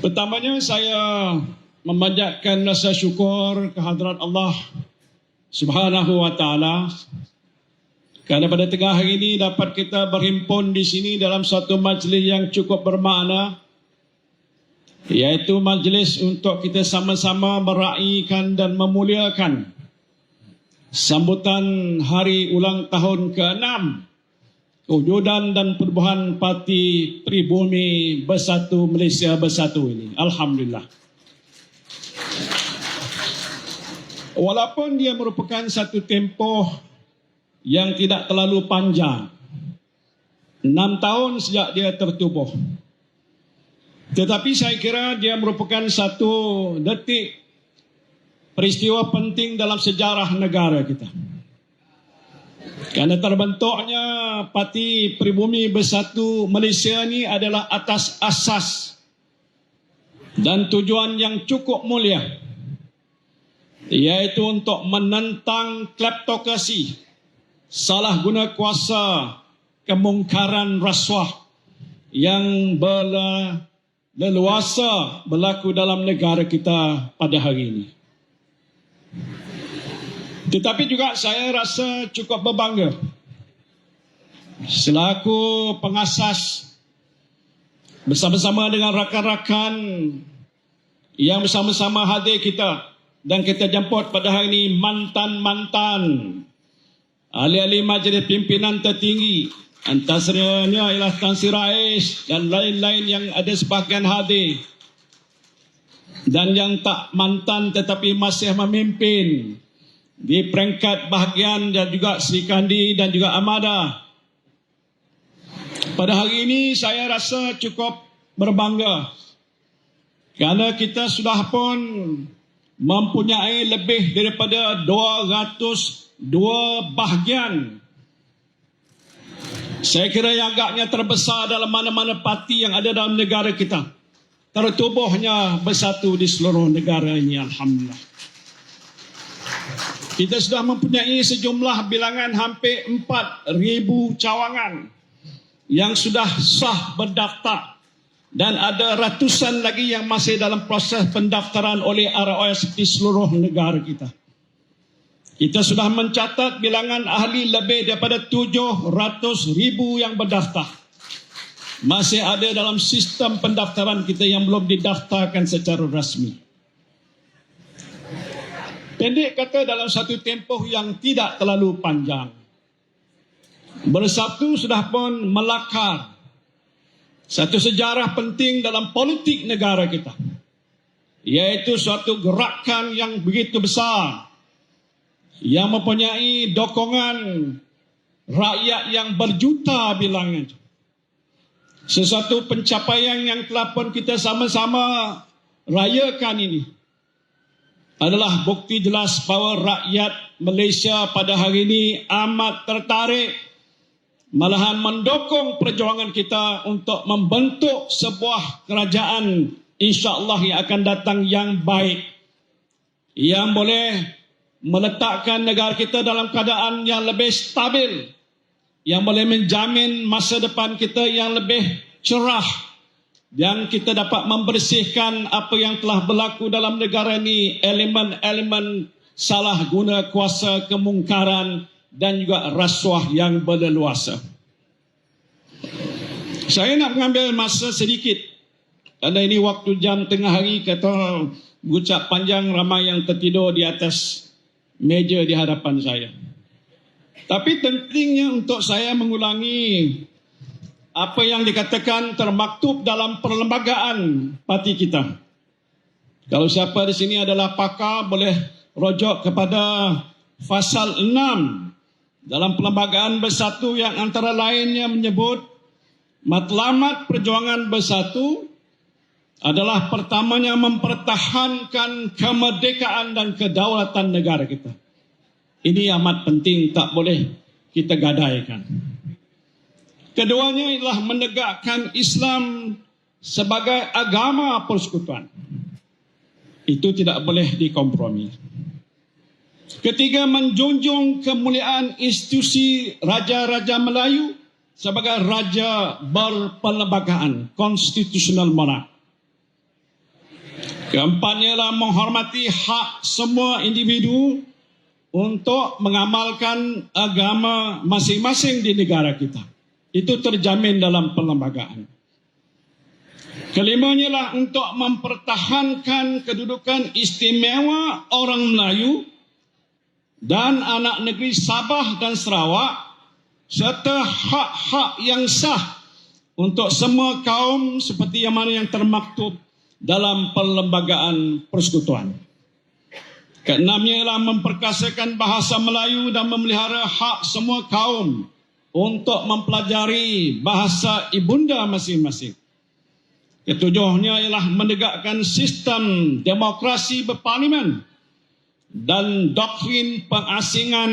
Pertamanya saya memanjatkan rasa syukur kehadrat Allah Subhanahu wa taala kerana pada tengah hari ini dapat kita berhimpun di sini dalam satu majlis yang cukup bermakna, iaitu majlis untuk kita sama-sama meraihkan dan memuliakan sambutan hari ulang tahun ke-6 kewujudan dan perubahan Parti Pribumi Bersatu Malaysia Bersatu ini. Alhamdulillah. Walaupun dia merupakan satu tempoh yang tidak terlalu panjang, 6 tahun sejak dia tertubuh, tetapi saya kira dia merupakan satu detik peristiwa penting dalam sejarah negara kita. Kerana terbentuknya Parti Pribumi Bersatu Malaysia ini adalah atas asas dan tujuan yang cukup mulia, iaitu untuk menentang kleptokrasi, salah guna kuasa, kemungkaran rasuah yang leluasa berlaku dalam negara kita pada hari ini. Tetapi juga saya rasa cukup berbangga selaku pengasas bersama-sama dengan rakan-rakan yang bersama-sama hadir kita dan kita jemput pada hari ini mantan-mantan ahli-ahli majlis pimpinan tertinggi, antaranya ialah Tan Sri Rais dan lain-lain yang ada sebahagian hadir, dan yang tak mantan tetapi masih memimpin di peringkat bahagian, dan juga Sri Kandi dan juga Amada. Pada hari ini saya rasa cukup berbangga kerana kita sudah pun mempunyai lebih daripada 202 bahagian. Saya kira yang agaknya terbesar dalam mana-mana parti yang ada dalam negara kita. Tertubuhnya bersatu di seluruh negara ini, alhamdulillah. Kita sudah mempunyai sejumlah bilangan hampir 4,000 cawangan yang sudah sah berdaftar, dan ada ratusan lagi yang masih dalam proses pendaftaran oleh ROS di seluruh negara kita. Kita sudah mencatat bilangan ahli lebih daripada 700,000 yang berdaftar. Masih ada dalam sistem pendaftaran kita yang belum didaftarkan secara rasmi. Pendek kata, dalam satu tempoh yang tidak terlalu panjang, Bersatu sudah pun melakar satu sejarah penting dalam politik negara kita, iaitu suatu gerakan yang begitu besar yang mempunyai dokongan rakyat yang berjuta bilangan. Sesuatu pencapaian yang telah pun kita sama-sama rayakan ini adalah bukti jelas bahawa rakyat Malaysia pada hari ini amat tertarik, malahan mendukung perjuangan kita untuk membentuk sebuah kerajaan insya-Allah yang akan datang yang baik, yang boleh meletakkan negara kita dalam keadaan yang lebih stabil, yang boleh menjamin masa depan kita yang lebih cerah, dan kita dapat membersihkan apa yang telah berlaku dalam negara ini, elemen-elemen salah guna kuasa, kemungkaran dan juga rasuah yang berleluasa. Saya nak mengambil masa sedikit kerana ini waktu jam tengah hari, kata berucap panjang, ramai yang tertidur di atas meja di hadapan saya. Tapi pentingnya untuk saya mengulangi apa yang dikatakan termaktub dalam perlembagaan parti kita. Kalau siapa di sini adalah pakar, boleh rujuk kepada pasal 6 dalam perlembagaan Bersatu, yang antara lainnya menyebut matlamat perjuangan Bersatu adalah pertamanya mempertahankan kemerdekaan dan kedaulatan negara kita. Ini amat penting, tak boleh kita gadaikan. Keduanya ialah menegakkan Islam sebagai agama persekutuan. Itu tidak boleh dikompromi. Ketiga, menjunjung kemuliaan institusi Raja-Raja Melayu sebagai raja berperlembagaan, constitutional monarch. Keempatnya ialah menghormati hak semua individu untuk mengamalkan agama masing-masing di negara kita. Itu terjamin dalam perlembagaan. Kelimanya ialah untuk mempertahankan kedudukan istimewa orang Melayu dan anak negeri Sabah dan Sarawak serta hak-hak yang sah untuk semua kaum seperti yang mana yang termaktub dalam perlembagaan persekutuan. Keenamnya ialah memperkasakan bahasa Melayu dan memelihara hak semua kaum untuk mempelajari bahasa ibunda masing-masing. Ketujuhnya ialah menegakkan sistem demokrasi berparlimen dan doktrin pengasingan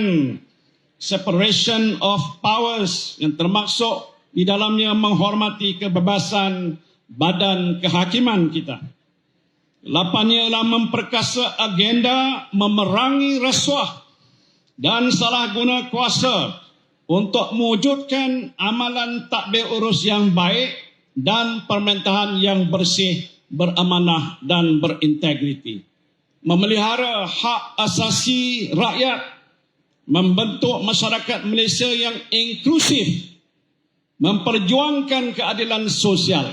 separation of powers yang termaksud di dalamnya menghormati kebebasan badan kehakiman kita. Lapannya ialah memperkasa agenda memerangi rasuah dan salah guna kuasa untuk mewujudkan amalan tadbir urus yang baik dan pemerintahan yang bersih, beramanah dan berintegriti. Memelihara hak asasi rakyat, membentuk masyarakat Malaysia yang inklusif, memperjuangkan keadilan sosial,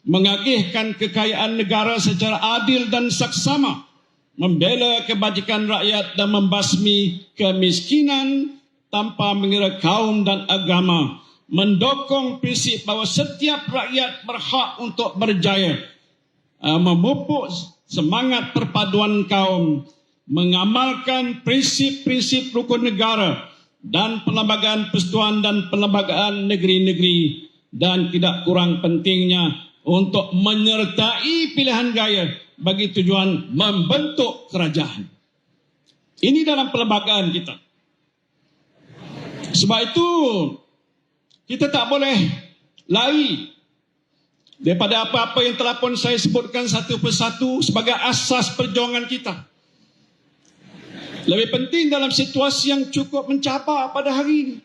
mengagihkan kekayaan negara secara adil dan saksama, membela kebajikan rakyat dan membasmi kemiskinan tanpa mengira kaum dan agama, mendukung prinsip bahawa setiap rakyat berhak untuk berjaya, memupuk semangat perpaduan kaum, mengamalkan prinsip-prinsip rukun negara dan perlembagaan persekutuan dan perlembagaan negeri-negeri, dan tidak kurang pentingnya untuk menyertai pilihan gaya bagi tujuan membentuk kerajaan. Ini dalam perlembagaan kita. Sebab itu kita tak boleh lari daripada apa-apa yang telah pun saya sebutkan satu persatu sebagai asas perjuangan kita. Lebih penting dalam situasi yang cukup mencabar pada hari ini,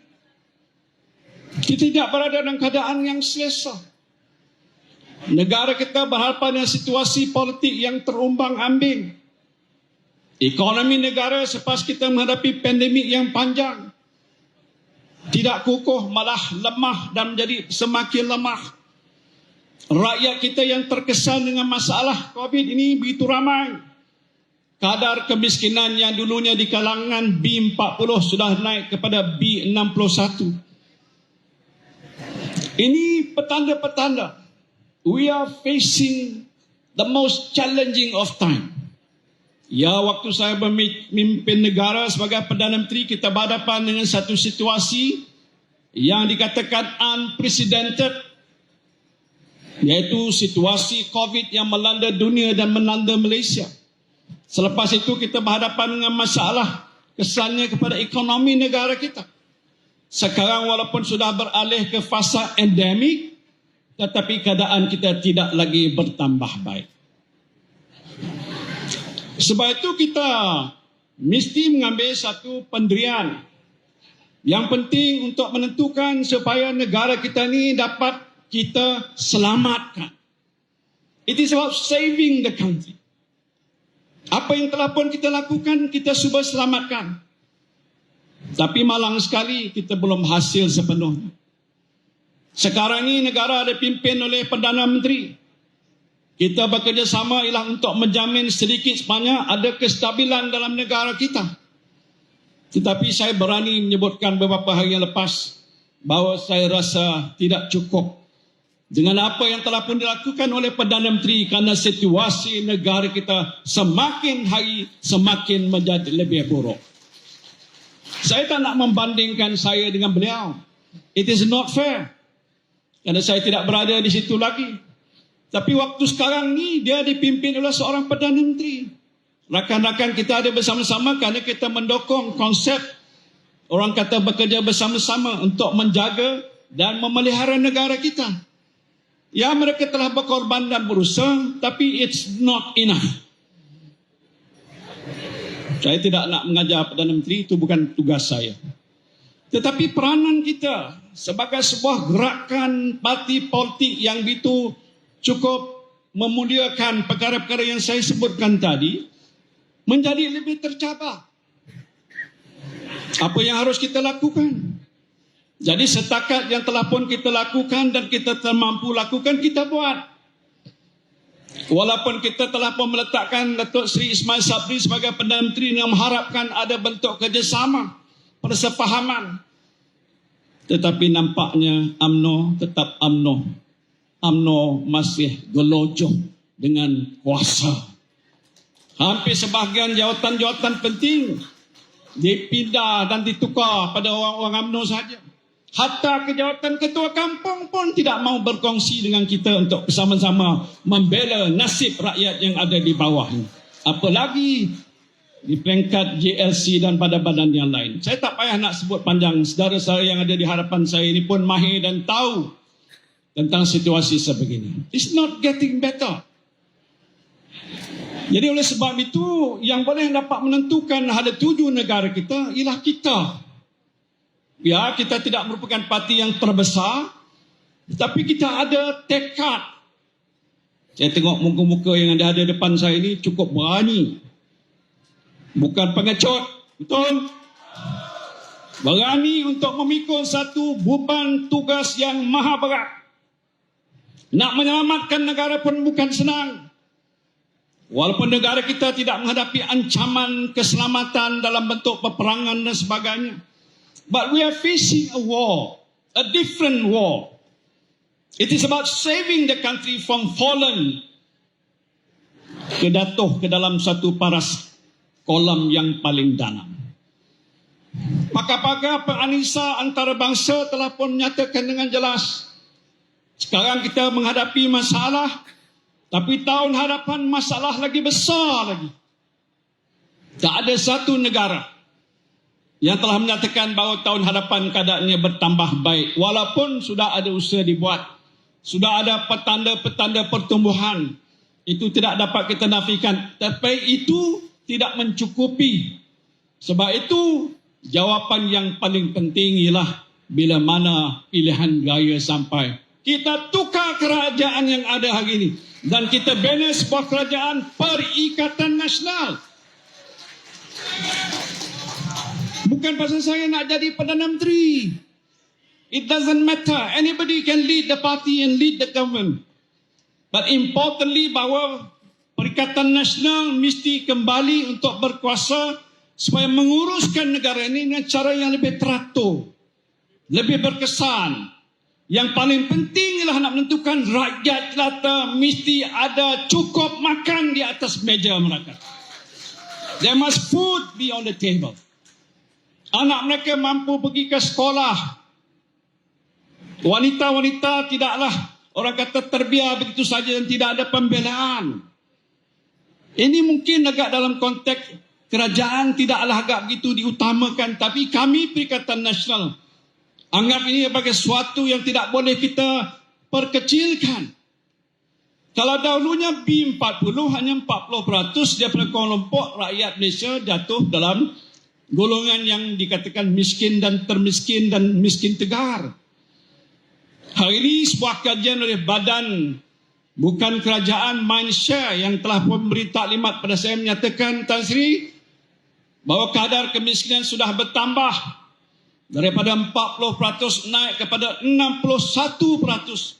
kita tidak berada dalam keadaan yang selesa. Negara kita berhadapan dengan situasi politik yang terumbang-ambing. Ekonomi negara selepas kita menghadapi pandemik yang panjang tidak kukuh, malah lemah dan menjadi semakin lemah. Rakyat kita yang terkesan dengan masalah COVID ini begitu ramai. Kadar kemiskinan yang dulunya di kalangan B40 sudah naik kepada B61. Ini petanda-petanda. We are facing the most challenging of time. Ya, waktu saya memimpin negara sebagai Perdana Menteri, kita berhadapan dengan satu situasi yang dikatakan unprecedented, yaitu situasi COVID yang melanda dunia dan melanda Malaysia. Selepas itu kita berhadapan dengan masalah kesannya kepada ekonomi negara kita. Sekarang walaupun sudah beralih ke fasa endemik, tetapi keadaan kita tidak lagi bertambah baik. Sebab itu kita mesti mengambil satu pendirian yang penting untuk menentukan supaya negara kita ini dapat kita selamatkan. It is about saving the country. Apa yang telah pun kita lakukan, kita cuba selamatkan. Tapi malang sekali kita belum hasil sepenuhnya. Sekarang ini negara ada dipimpin oleh Perdana Menteri. Kita bekerjasama ialah untuk menjamin sedikit sebanyak ada kestabilan dalam negara kita. Tetapi saya berani menyebutkan beberapa hari yang lepas bahawa saya rasa tidak cukup dengan apa yang telah pun dilakukan oleh Perdana Menteri, kerana situasi negara kita semakin hari semakin menjadi lebih buruk. Saya tak nak membandingkan saya dengan beliau. It is not fair. Kerana saya tidak berada di situ lagi. Tapi waktu sekarang ni dia dipimpin oleh seorang Perdana Menteri. Rakan-rakan kita ada bersama-sama kerana kita mendukung konsep orang kata bekerja bersama-sama untuk menjaga dan memelihara negara kita. Ya, mereka telah berkorban dan berusaha, tapi it's not enough. Saya tidak nak mengajar Perdana Menteri, itu bukan tugas saya. Tetapi peranan kita sebagai sebuah gerakan parti politik yang begitu cukup memuliakan perkara-perkara yang saya sebutkan tadi menjadi lebih tercapai. Apa yang harus kita lakukan? Jadi setakat yang telah pun kita lakukan dan kita termampu lakukan, kita buat. Walaupun kita telah pun meletakkan Datuk Seri Ismail Sabri sebagai Perdana Menteri yang mengharapkan ada bentuk kerjasama, persefahaman. Tetapi nampaknya UMNO tetap UMNO. UMNO masih gelojoh dengan kuasa. Hampir sebahagian jawatan-jawatan penting dipindah dan ditukar pada orang-orang UMNO saja. Hatta kejawatan ketua kampung pun tidak mau berkongsi dengan kita untuk bersama-sama membela nasib rakyat yang ada di bawah ini. Apalagi di peringkat JLC dan badan-badan yang lain. Saya tak payah nak sebut panjang. Saudara-saudara yang ada di hadapan saya ini pun mahir dan tahu tentang situasi sebegini. It's not getting better. Jadi oleh sebab itu, yang boleh dapat menentukan ada 7 negara kita ialah kita. Ya, kita tidak merupakan parti yang terbesar, tetapi kita ada tekad. Saya tengok muka-muka yang ada di depan saya ini cukup berani. Bukan pengecut, betul? Berani untuk memikul satu beban tugas yang maha berat. Nak menyelamatkan negara pun bukan senang. Walaupun negara kita tidak menghadapi ancaman keselamatan dalam bentuk peperangan dan sebagainya. But we are facing a war, a different war. It is about saving the country from fallen, jatuh ke dalam satu paras kolam yang paling dalam. Pakar-pakar penganalisa antarabangsa telah pun menyatakan dengan jelas, sekarang kita menghadapi masalah, tapi tahun hadapan masalah lagi besar lagi. Tak ada satu negara yang telah menyatakan bahawa tahun hadapan keadaannya bertambah baik. Walaupun sudah ada usaha dibuat, sudah ada petanda-petanda pertumbuhan. Itu tidak dapat kita nafikan. Tapi itu tidak mencukupi. Sebab itu, jawapan yang paling penting ialah bila mana pilihan raya sampai. Kita tukar kerajaan yang ada hari ini. Dan kita bina sebuah kerajaan perikatan nasional. Bukan pasal saya nak jadi Perdana Menteri. It doesn't matter. Anybody can lead the party and lead the government. But importantly bahawa Perikatan Nasional mesti kembali untuk berkuasa supaya menguruskan negara ini dengan cara yang lebih teratur, lebih berkesan. Yang paling penting ialah nak menentukan rakyat jelata mesti ada cukup makan di atas meja mereka. There must food be on the table. Anak mereka mampu pergi ke sekolah. Wanita-wanita tidaklah orang kata terbiar begitu saja dan tidak ada pembelaan. Ini mungkin agak dalam konteks kerajaan tidaklah agak begitu diutamakan. Tapi kami Perikatan Nasional anggap ini sebagai sesuatu yang tidak boleh kita perkecilkan. Kalau dahulunya B40 hanya 40% daripada kelompok rakyat Malaysia jatuh dalam golongan yang dikatakan miskin dan termiskin dan miskin tegar. Hari ini sebuah kajian oleh badan bukan kerajaan Mindshare yang telah memberi taklimat pada saya menyatakan, Tan Sri, bahawa kadar kemiskinan sudah bertambah daripada 40% naik kepada 61%.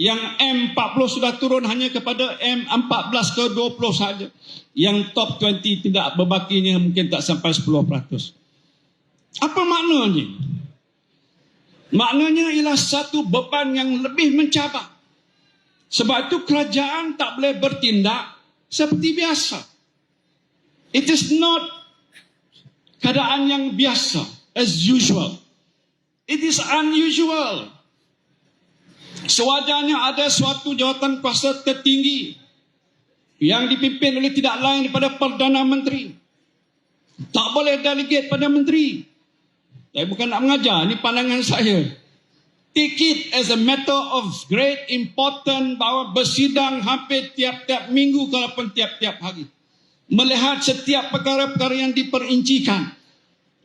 Yang M40 sudah turun hanya kepada M14 ke 20 saja. Yang top 20 tidak berbakinya mungkin tak sampai 10%. Apa maknanya? Maknanya ialah satu beban yang lebih mencabar. Sebab itu kerajaan tak boleh bertindak seperti biasa. It is not keadaan yang biasa, as usual. It is unusual. Sewajarnya ada suatu jawatan kuasa tertinggi yang dipimpin oleh tidak lain daripada Perdana Menteri. Tak boleh delegate pada menteri. Saya bukan nak mengajar, ini pandangan saya. Take it as a matter of great importance bahawa bersidang hampir tiap-tiap minggu kalaupun tiap-tiap hari. Melihat setiap perkara-perkara yang diperincikan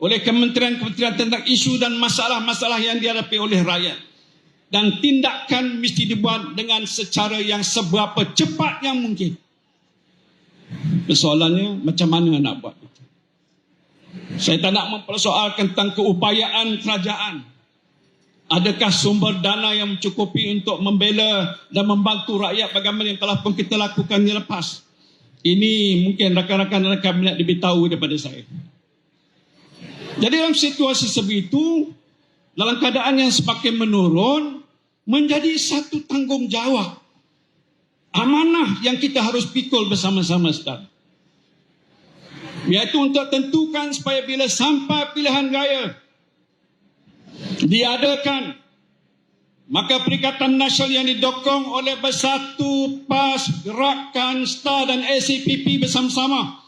oleh kementerian-kementerian tentang isu dan masalah-masalah yang dihadapi oleh rakyat. dan tindakan mesti dibuat dengan secara yang seberapa cepat yang mungkin. Persoalannya macam mana nak buat itu. Saya tak nak mempersoalkan tentang keupayaan kerajaan. Adakah sumber dana yang mencukupi untuk membela dan membantu rakyat bagaimana yang telah pun kita lakukan di lepas. Ini mungkin rakan-rakan dalam kabinet lebih tahu daripada saya. Jadi dalam situasi sebegitu, dalam keadaan yang semakin menurun, menjadi satu tanggungjawab. Amanah yang kita harus pikul bersama-sama sekarang. Iaitu untuk tentukan supaya bila sampai pilihan raya diadakan, maka Perikatan Nasional yang didokong oleh Bersatu, PAS, Gerakan, STAR dan ACPP bersama-sama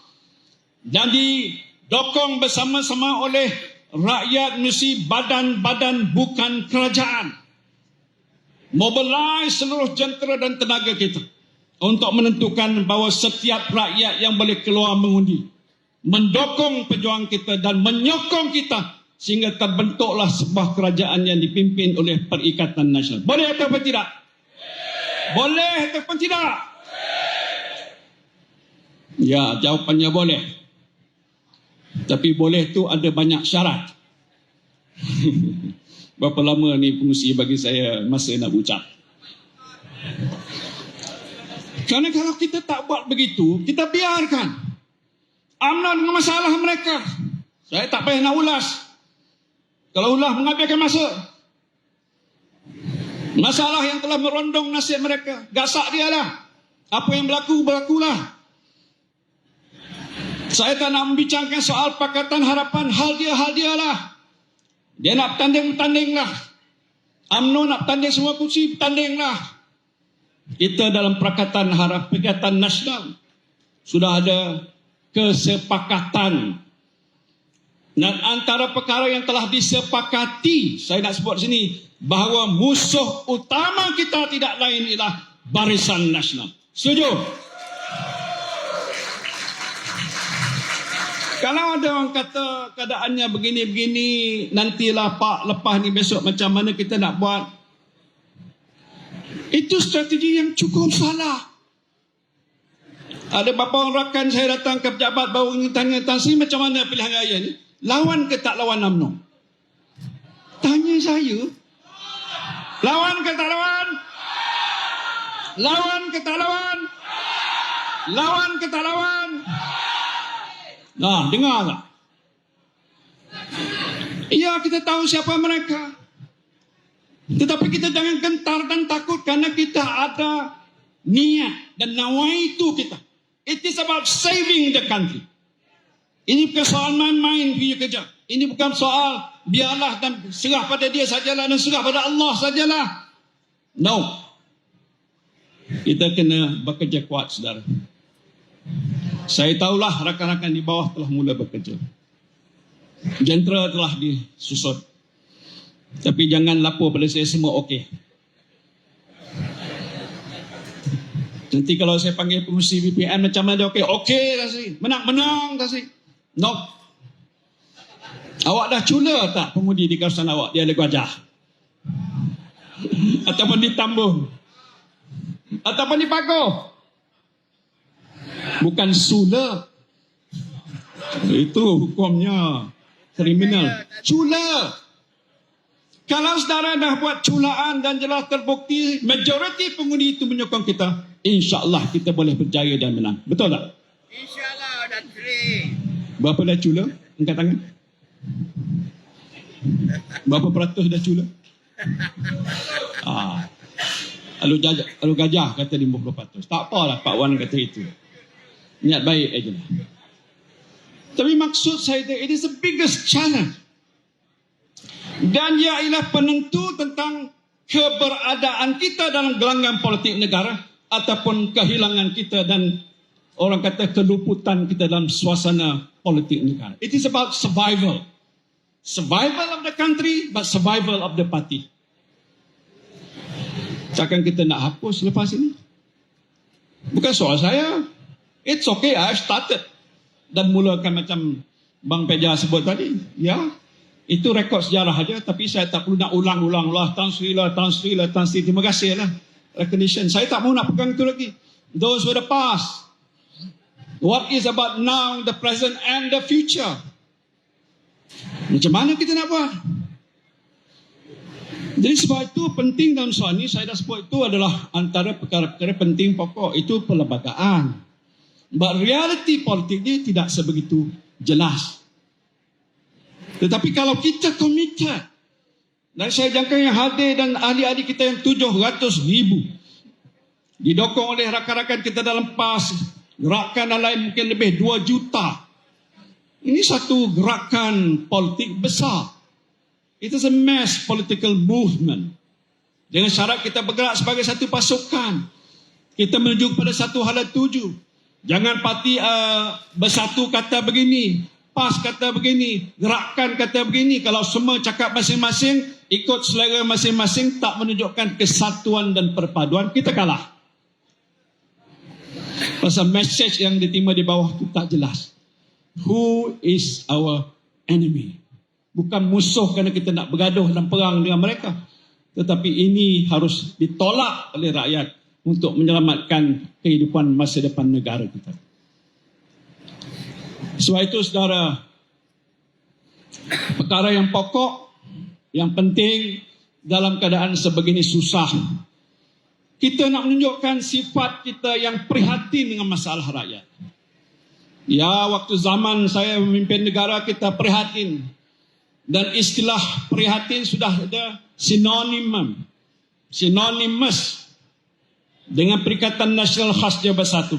dan didokong bersama-sama oleh rakyat melalui badan-badan bukan kerajaan, mobilize seluruh jentera dan tenaga kita untuk menentukan bahawa setiap rakyat yang boleh keluar mengundi mendokong perjuangan kita dan menyokong kita sehingga terbentuklah sebuah kerajaan yang dipimpin oleh Perikatan Nasional. Boleh ataupun tidak? Boleh ataupun tidak? Ya, jawapannya boleh. Tapi boleh tu ada banyak syarat. Berapa lama ni pengusi bagi saya masa nak ucap. Kerana kalau kita tak buat begitu, kita biarkan UMNO dengan masalah mereka. Saya tak payah nak ulas. Kalau ulas menghabiskan masa. Masalah yang telah merondong nasib mereka, gasak dia lah. Apa yang berlaku, berlakulah. Saya tak nak membicarakan soal Pakatan Harapan. Hal dia lah. Dia nak bertanding lah. UMNO nak bertanding semua kursi, bertanding lah. Kita dalam Pakatan Nasional sudah ada kesepakatan. Dan antara perkara yang telah disepakati, saya nak sebut sini, bahawa musuh utama kita tidak lain ialah Barisan Nasional. Setuju? Kalau ada orang kata keadaannya begini-begini, nantilah Pak lepas ni besok macam mana kita nak buat. Itu strategi yang cukup salah. Ada beberapa orang rakan saya datang ke pejabat baru ingin tanya, Tan Sri macam mana pilihan raya ni? Lawan ke tak lawan UMNO? Tanya saya. Lawan ke tak lawan? Lawan ke tak lawan? Lawan ke tak lawan? Nah, dengar tak? Ya, kita tahu siapa mereka. Tetapi kita jangan gentar dan takut kerana kita ada niat dan nawaitu kita. It is about saving the country. Ini bukan soal main-main punya kerja. Ini bukan soal biarlah dan serah pada dia sajalah dan serah pada Allah sajalah. No. Kita kena bekerja kuat, saudara. Saya tahulah rakan-rakan di bawah telah mula bekerja. Jentera telah disusun. Tapi jangan lapor pada saya semua okey. Nanti kalau saya panggil pengurusi BPN macam mana dia okey? Okey tak sih? Menang tak sih? No. Awak dah cula tak pengundi di kawasan awak? Dia ada gajah. Ataupun di Tambun. Ataupun di Pagoh. Bukan sula. Itu hukumnya kriminal. Cula. Kalau saudara dah buat culaan dan jelas terbukti majoriti pengundi itu menyokong kita, insya-Allah kita boleh berjaya dan menang. Betul tak? Insya-Allah dan free. Berapa dah cula? Angkat tangan. Berapa peratus dah cula? Kalau gajah kata 50%. Tak apalah Pak Wan kata itu. Niat baik aja lah. Tapi maksud saya, it is the biggest challenge. Dan ia ialah penentu tentang keberadaan kita dalam gelanggang politik negara ataupun kehilangan kita dan orang kata keluputan kita dalam suasana politik negara. It is about survival. Survival of the country, but survival of the party. Takkan kita nak hapus lepas ini? Bukan soal saya. It's okay, I have started. Dan mulakan macam Bang Peja sebut tadi. Ya, Itu rekod sejarah saja, tapi saya tak perlu nak ulang-ulang lah. Tan Sri. Terima kasih lah. Recognition. Saya tak mau nak pegang itu lagi. Those were the past. What is about now, the present and the future? Macam mana kita nak buat? Jadi sebab itu penting dalam soal ini, saya dah sebut itu adalah antara perkara-perkara penting pokok. Itu perlembagaan. But reality politiknya tidak sebegitu jelas. Tetapi kalau kita committed, dan saya jangka yang hadir dan ahli-ahli kita yang 700,000, didokong oleh rakan-rakan kita dalam PAS, gerakan lain mungkin lebih 2 juta. Ini satu gerakan politik besar. It is a mass political movement. Dengan syarat kita bergerak sebagai satu pasukan. Kita menuju kepada satu hala tuju. Jangan parti bersatu kata begini, PAS kata begini, gerakan kata begini. Kalau semua cakap masing-masing, ikut selera masing-masing, tak menunjukkan kesatuan dan perpaduan, kita kalah. Pasal message yang diterima di bawah itu tak jelas. Who is our enemy? Bukan musuh kerana kita nak bergaduh dan perang dengan mereka. Tetapi ini harus ditolak oleh rakyat untuk menyelamatkan kehidupan masa depan negara kita. Sebab itu saudara, perkara yang pokok, yang penting dalam keadaan sebegini susah, kita nak menunjukkan sifat kita yang prihatin dengan masalah rakyat. Ya, waktu zaman saya memimpin negara, kita prihatin. Dan istilah prihatin sudah ada synonymous dengan Perikatan Nasional Khas Jawa Bersatu.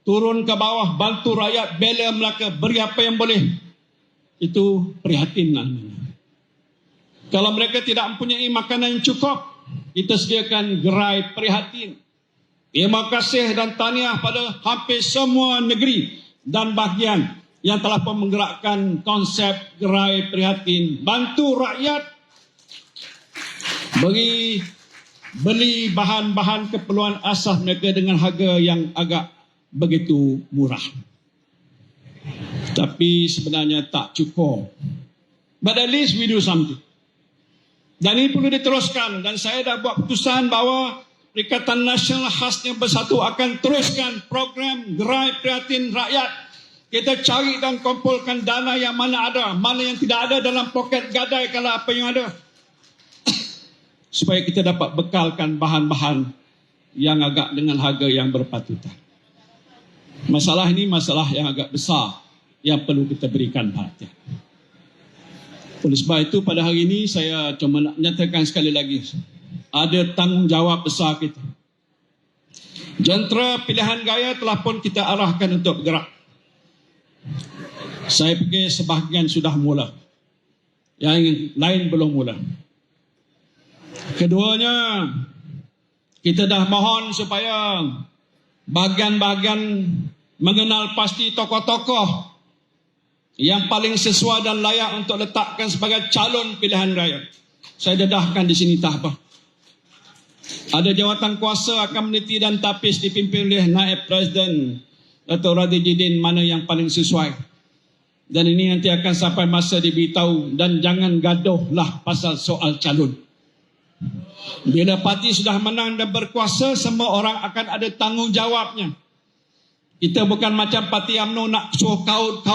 Turun ke bawah, bantu rakyat, bela Melaka, beri apa yang boleh. Itu prihatin namanya. Kalau mereka tidak mempunyai makanan yang cukup, kita sediakan gerai prihatin. Terima kasih dan tahniah pada hampir semua negeri dan bahagian yang telah pun menggerakkan konsep gerai prihatin. Bantu rakyat beli bahan-bahan keperluan asas mereka dengan harga yang agak begitu murah. Tapi sebenarnya tak cukup. But at least we do something. Dan ini perlu diteruskan. Dan saya dah buat keputusan bahawa Perikatan Nasional Khasnya Bersatu akan teruskan program gerai prihatin rakyat. Kita cari dan kumpulkan dana yang mana ada, mana yang tidak ada dalam poket gadai kalau apa yang ada. Supaya kita dapat bekalkan bahan-bahan yang agak dengan harga yang berpatutan. Masalah ini masalah yang agak besar yang perlu kita berikan perhatian. Oleh sebab itu pada hari ini saya cuma nak menyatakan sekali lagi, ada tanggungjawab besar kita. Jentera pilihan gaya telah pun kita arahkan untuk bergerak. Saya fikir sebahagian sudah mula, yang lain belum mula. Keduanya, kita dah mohon supaya bahagian-bahagian mengenal pasti tokoh-tokoh yang paling sesuai dan layak untuk letakkan sebagai calon pilihan raya. Saya dedahkan di sini tak apa. Ada jawatan kuasa akan meneliti dan tapis dipimpin oleh Naib Presiden Dato' Radhi Jidin mana yang paling sesuai. Dan ini nanti akan sampai masa diberitahu, dan jangan gaduhlah pasal soal calon. Bila parti sudah menang dan berkuasa, semua orang akan ada tanggungjawabnya. Kita bukan macam parti UMNO nak suruh kaut.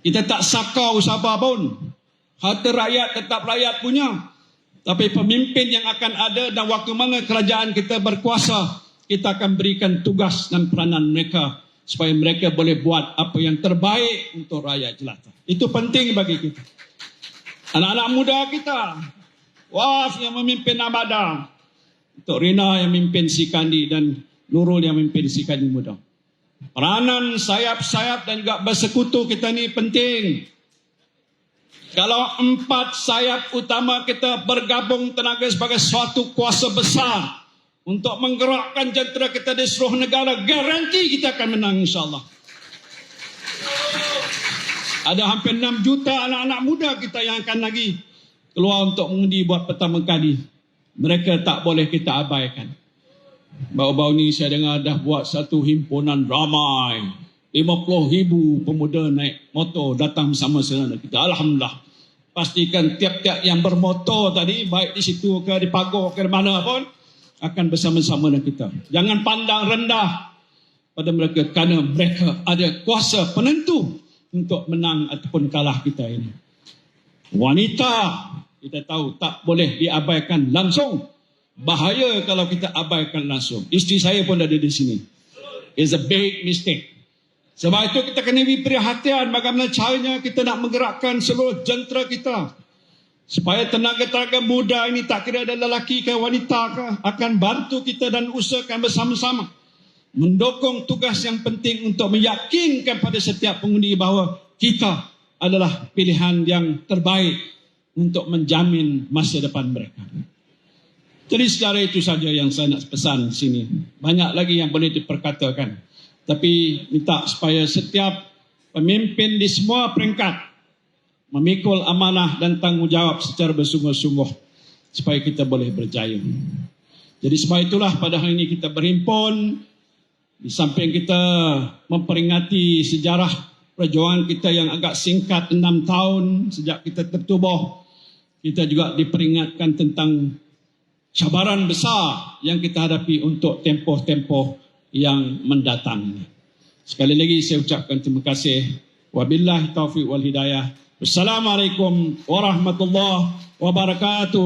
Kita tak sakau siapa pun. Harta rakyat tetap rakyat punya. Tapi pemimpin yang akan ada dan waktu mana kerajaan kita berkuasa, kita akan berikan tugas dan peranan mereka supaya mereka boleh buat apa yang terbaik untuk rakyat jelata. Itu penting bagi kita. Anak-anak muda kita, Waf yang memimpin Abada, Tok Rina yang memimpin Sikandi, dan Nurul yang memimpin Sikandi Muda. Peranan sayap-sayap dan juga bersekutu kita ni penting. Kalau 4 sayap utama kita bergabung tenaga sebagai suatu kuasa besar untuk menggerakkan jentera kita di seluruh negara, garanti kita akan menang insyaAllah. Ada hampir 6 juta anak-anak muda kita yang akan lagi keluar untuk mengundi buat pertama kali. Mereka tak boleh kita abaikan. Baru-baru ni saya dengar dah buat satu himpunan ramai 50,000 pemuda naik motor datang bersama dengan kita. Alhamdulillah. Pastikan tiap-tiap yang bermotor tadi, baik di situ ke di Pagoh ke mana pun, akan bersama-sama dengan kita. Jangan pandang rendah pada mereka kerana mereka ada kuasa penentu untuk menang ataupun kalah kita ini. Wanita, kita tahu tak boleh diabaikan langsung. Bahaya kalau kita abaikan langsung. Isteri saya pun ada di sini. It's a big mistake. Sebab itu kita kena beri perhatian bagaimana caranya kita nak menggerakkan seluruh jentera kita. Supaya tenaga-tenaga muda ini, tak kira ada lelaki ke wanita ke, akan bantu kita dan usahakan bersama-sama. Mendukung tugas yang penting untuk meyakinkan pada setiap pengundi bahawa kita adalah pilihan yang terbaik untuk menjamin masa depan mereka. Jadi secara itu saja yang saya nak pesan di sini. Banyak lagi yang boleh diperkatakan. Tapi minta supaya setiap pemimpin di semua peringkat memikul amanah dan tanggungjawab secara bersungguh-sungguh supaya kita boleh berjaya. Jadi sebab itulah pada hari ini kita berhimpun di samping kita memperingati sejarah perjuangan kita yang agak singkat 6 tahun sejak kita tertubuh. Kita juga diperingatkan tentang cabaran besar yang kita hadapi untuk tempoh-tempoh yang mendatang. Sekali lagi saya ucapkan terima kasih. Wabillahi taufiq wal hidayah. Wassalamualaikum warahmatullahi wabarakatuh.